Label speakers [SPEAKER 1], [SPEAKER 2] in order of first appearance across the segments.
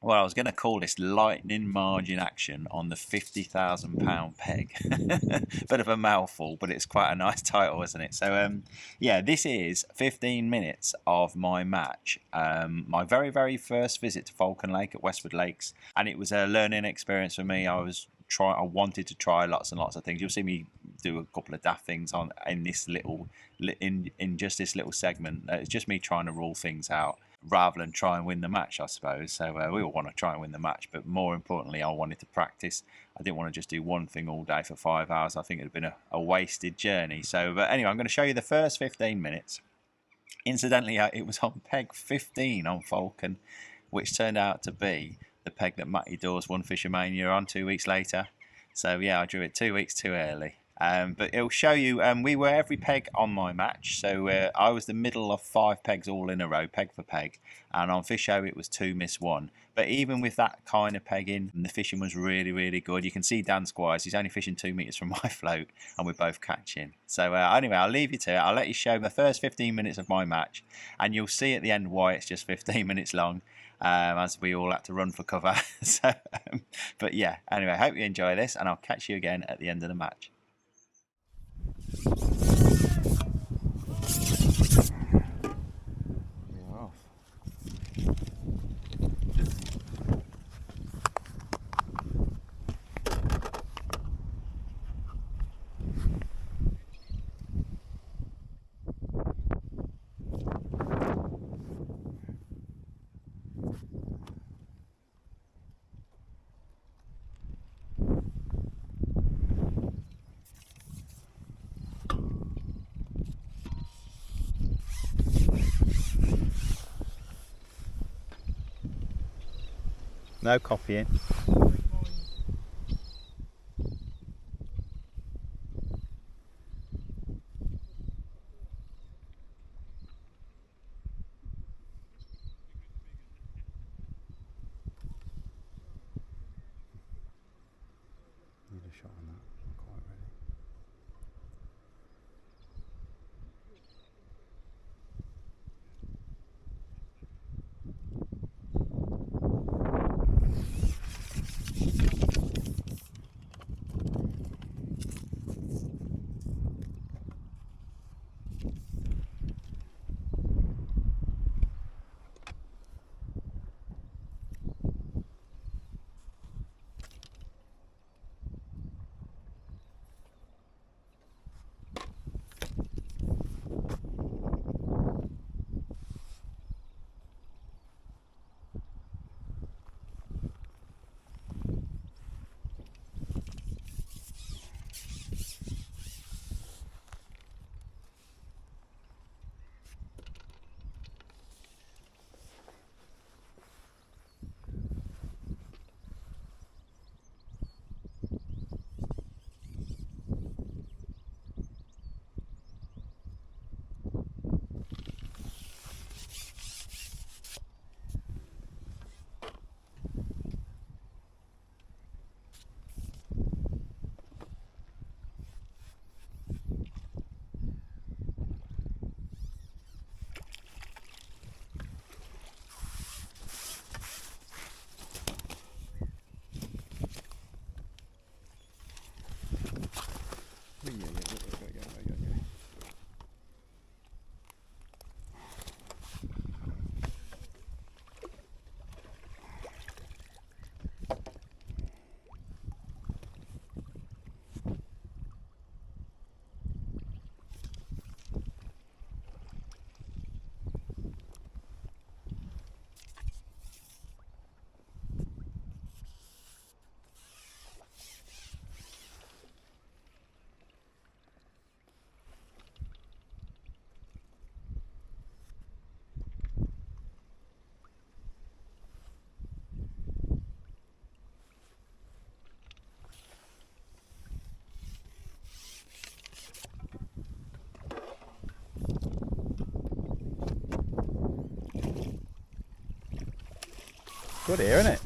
[SPEAKER 1] Well, I was going to call this lightning margin action on the £50,000 peg. Bit of a mouthful, but it's quite a nice title, isn't it? So, yeah, this is 15 minutes of my match. My very, very first visit to Falcon Lake at Westwood Lakes, and it was a learning experience for me. I wanted to try lots and lots of things. You'll see me do a couple of daft things in this in just this little segment. It's just me trying to rule things out, rather than try and win the match, I suppose. So we all want to try and win the match, but more importantly, I wanted to practice. I didn't want to just do one thing all day for 5 hours. I think it would have been a wasted journey. So, but anyway, I'm going to show you the first 15 minutes. Incidentally, it was on peg 15 on Falcon, which turned out to be the peg that Matty Dawes won FishOMania on 2 weeks later. So yeah, I drew it 2 weeks too early. But it'll show you, we were every peg on my match. So I was the middle of 5 pegs all in a row, peg for peg. And on Fisho, it was 2, miss 1. But even with that kind of pegging, the fishing was really, really good. You can see Dan Squires, he's only fishing 2 metres from my float, and we're both catching. So anyway, I'll leave you to it. I'll let you show the first 15 minutes of my match, and you'll see at the end why it's just 15 minutes long. As we all had to run for cover. So, but yeah, anyway, I hope you enjoy this, and I'll catch you again at the end of the match. We're off. No copying. Need a shot on that. Not quite ready. Good here, isn't it?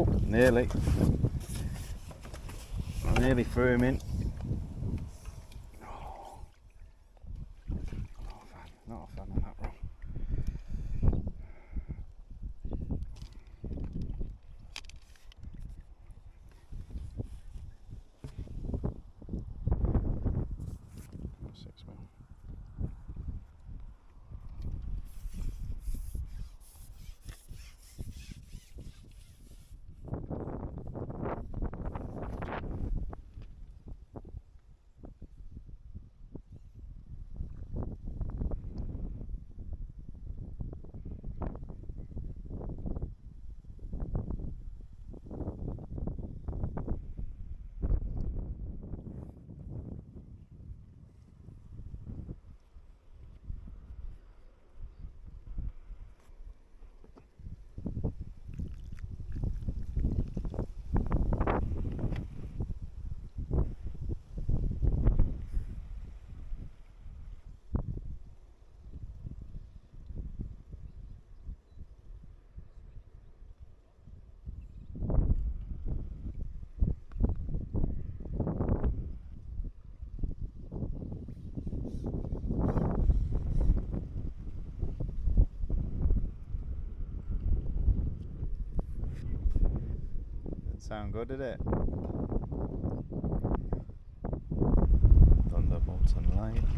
[SPEAKER 1] Oh, nearly. I nearly threw him in. Oh. Not a fan of that one. Sound good, did it? Thunderbolts and lightning.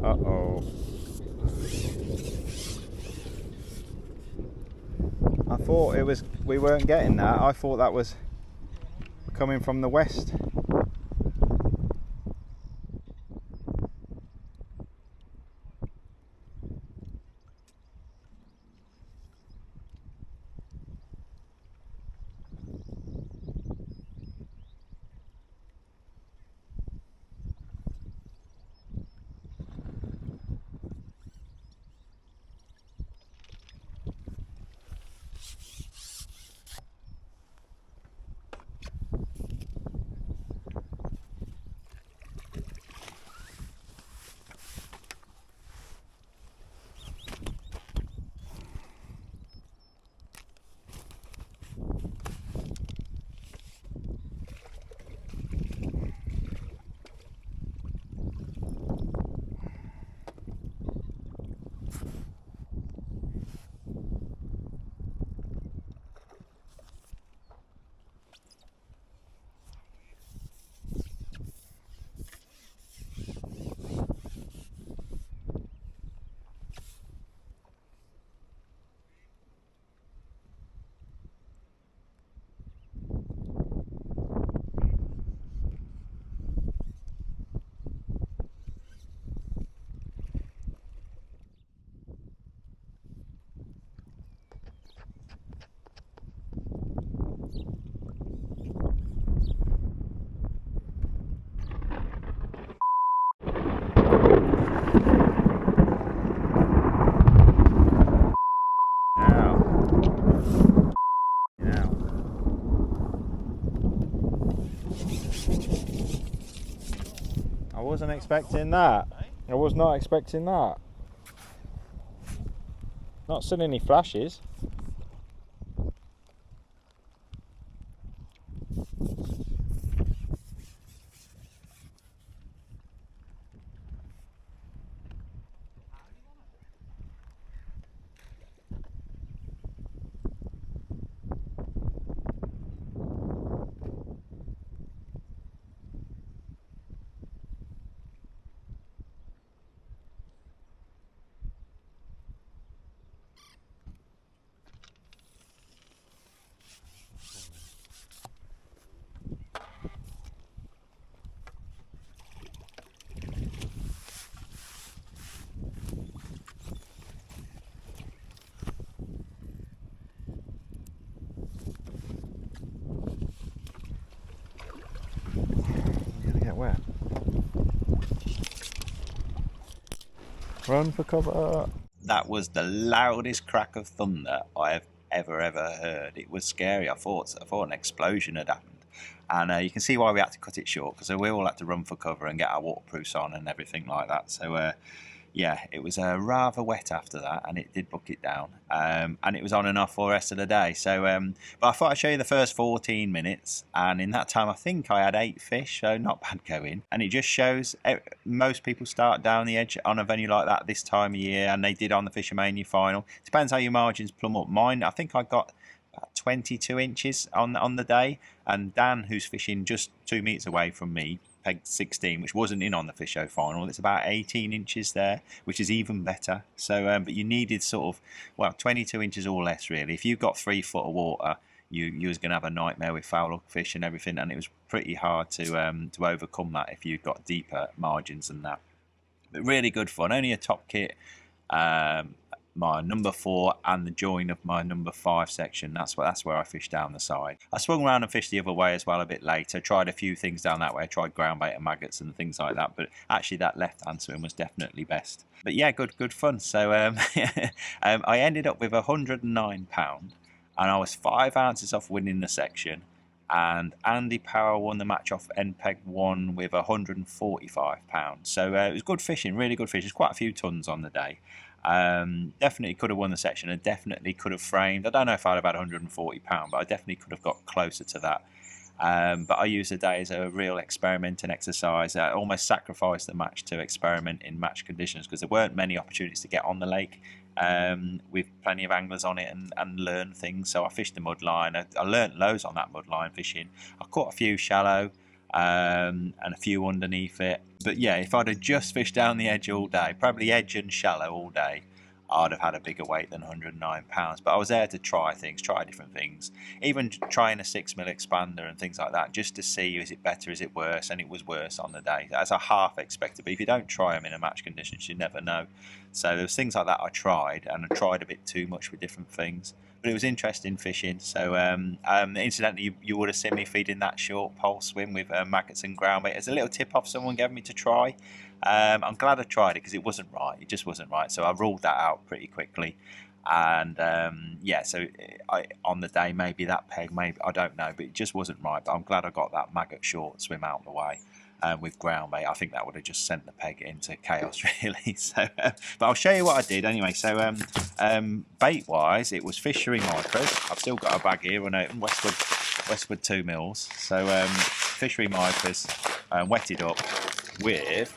[SPEAKER 1] Uh-oh. I thought it was, we weren't getting that. I thought that was coming from the west.
[SPEAKER 2] I wasn't expecting that. I was not expecting that. Not seen any flashes. Get wet. Run for cover.
[SPEAKER 1] That was the loudest crack of thunder I have ever heard. It was scary. I thought an explosion had happened, and you can see why we had to cut it short, because we all had to run for cover and get our waterproofs on and everything like that. So yeah, it was rather wet after that, and it did bucket down, and it was on and off for the rest of the day. So but I thought I'd show you the first 14 minutes, and in that time I think I had 8 fish, so not bad going. And it just shows most people start down the edge on a venue like that this time of year, and they did on the FishOMania Final. Depends how your margins plumb up. Mine, I think I got about 22 inches on the day, and Dan, who's fishing just 2 meters away from me, pegged 16, which wasn't in on the FishO Final. It's about 18 inches there, which is even better. So but you needed sort of, well, 22 inches or less really. If you got 3 foot of water, you was going to have a nightmare with foul fish and everything, and it was pretty hard to overcome that if you got deeper margins than that. But really good fun. Only a top kit, my number 4 and the join of my number 5 section. That's where I fished down the side. I swung around and fished the other way as well a bit later. Tried a few things down that way. I tried ground bait and maggots and things like that, but actually that left hand swim was definitely best. But yeah, good fun. So I ended up with £109, and I was 5 ounces off winning the section. And Andy Power won the match off NPEG 1 with £145. So it was good fishing, really good fish. There's quite a few tons on the day. Definitely could have won the section, and definitely could have framed. I don't know if I'd have had £140, but I definitely could have got closer to that. But I used the day as a real experiment and exercise. I almost sacrificed the match to experiment in match conditions, because there weren't many opportunities to get on the lake with plenty of anglers on it and learn things. So I fished the mud line. I learnt loads on that mud line fishing. I caught a few shallow and a few underneath it. But yeah, if I'd have just fished down the edge all day, probably edge and shallow all day, I'd have had a bigger weight than £109. But I was there to try things, try different things, even trying a 6mm expander and things like that, just to see, is it better, is it worse? And it was worse on the day, as I half expected. But if you don't try them in a match conditions, you never know. So there was things like that I tried, and I tried a bit too much with different things. But it was interesting fishing. So incidentally, you would have seen me feeding that short pole swim with maggots and ground bait as a little tip off someone gave me to try. I'm glad I tried it, because it wasn't right. It just wasn't right. So I ruled that out pretty quickly. And yeah, so on the day, maybe that peg, maybe, I don't know, but it just wasn't right. But I'm glad I got that maggot short swim out of the way. With ground bait, I think that would have just sent the peg into chaos, really. So, but I'll show you what I did anyway. So, bait wise, it was fishery micros. I've still got a bag here unopened, Westwood 2 mils. So, fishery micros, wetted up with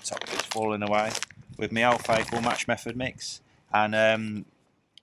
[SPEAKER 1] top bit's falling away, with my old faithful match method mix, and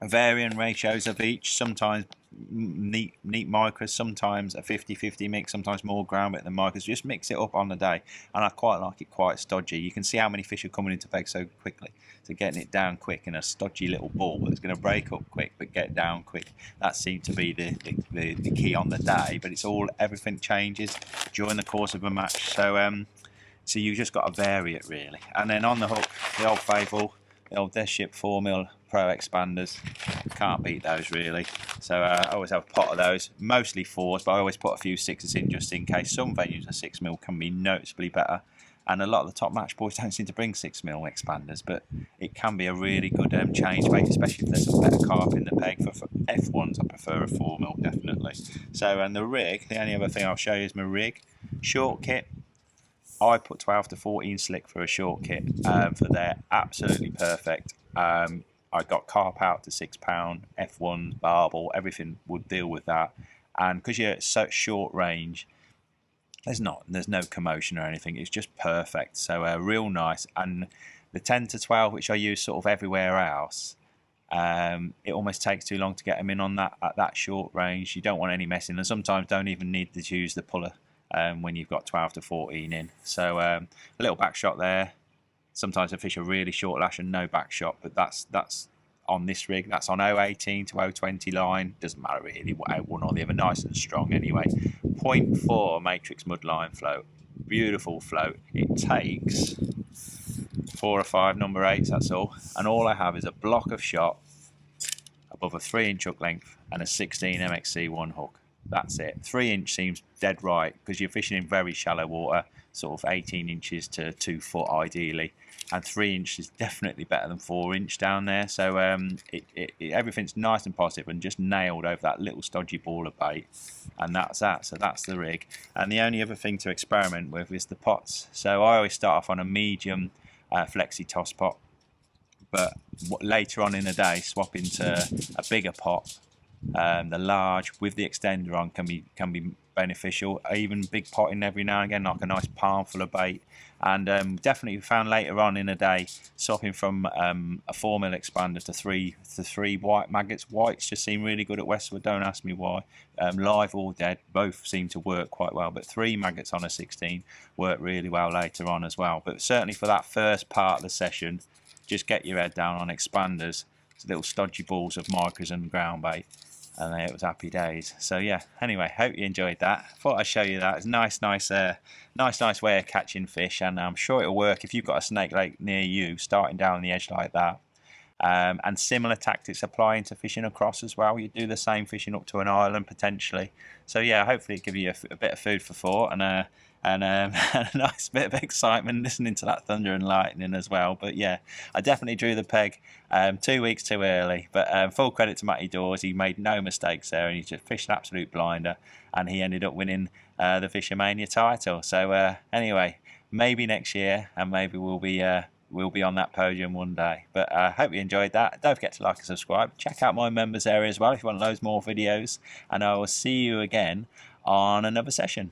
[SPEAKER 1] varying ratios of each. Sometimes neat micros, sometimes a 50-50 mix, sometimes more ground bait than micros. Just mix it up on the day, and I quite like it quite stodgy. You can see how many fish are coming into peg so quickly. So getting it down quick in a stodgy little ball that's going to break up quick but get down quick, that seemed to be the key on the day. But everything changes during the course of a match, so you just got to vary it really. And then on the hook, the old faithful, the old Death Ship 4mm Pro expanders. Can't beat those really. So I always have a pot of those, mostly 4s, but I always put a few 6s in just in case. Some venues a 6mm can be noticeably better, and a lot of the top match boys don't seem to bring 6mm expanders, but it can be a really good change bait, especially if there's some better carp in the peg. For F1s I prefer a 4mm definitely. So, and the rig, the only other thing I'll show you is my rig. Short kit, I put 12 to 14 slick for a short kit for there. Absolutely perfect. I got carp out to £6, F1 barbel, everything would deal with that. And because you're at such short range, there's no commotion or anything. It's just perfect. So real nice. And the 10 to 12, which I use sort of everywhere else, it almost takes too long to get them in on that at that short range. You don't want any messing, and sometimes don't even need to use the puller when you've got 12 to 14 in. So a little back shot there. Sometimes I fish a really short lash and no back shot, but that's on this rig. That's on 018 to 020 line. Doesn't matter really what one or the other. Nice and strong anyway. 0.4 matrix mud line float. Beautiful float. It takes 4 or 5 number 8s, that's all. And all I have is a block of shot above a 3-inch hook length and a 16 MXC1 hook. That's it. 3-inch seems dead right because you're fishing in very shallow water, sort of 18 inches to 2 foot ideally, and 3-inch is definitely better than 4-inch down there. So everything's nice and positive and just nailed over that little stodgy ball of bait, and that's that. So that's the rig. And the only other thing to experiment with is the pots. So I always start off on a medium flexi toss pot, but later on in the day swap into a bigger pot. The large with the extender on can be beneficial. Even big potting every now and again, like a nice palm full of bait. And definitely found later on in the day, swapping from a 4mm expander to three white maggots. Whites just seem really good at Westwood. Don't ask me why. Live or dead, both seem to work quite well. But 3 maggots on a 16 work really well later on as well. But certainly for that first part of the session, just get your head down on expanders, little stodgy balls of micros and ground bait. And it was happy days. So yeah, anyway, hope you enjoyed that. Thought I'd show you that. It's a nice way of catching fish, and I'm sure it'll work if you've got a snake lake near you, starting down the edge like that. And similar tactics applying to fishing across as well. You do the same fishing up to an island potentially. So yeah, hopefully it give you a bit of food for thought and a nice bit of excitement listening to that thunder and lightning as well. But yeah, I definitely drew the peg 2 weeks too early. But full credit to Matty Dawes. He made no mistakes there, and he just fished an absolute blinder, and he ended up winning the FishOMania title. So anyway, maybe next year, and maybe we'll be on that podium one day. But I hope you enjoyed that. Don't forget to like and subscribe. Check out my members area as well if you want loads more videos, and I will see you again on another session.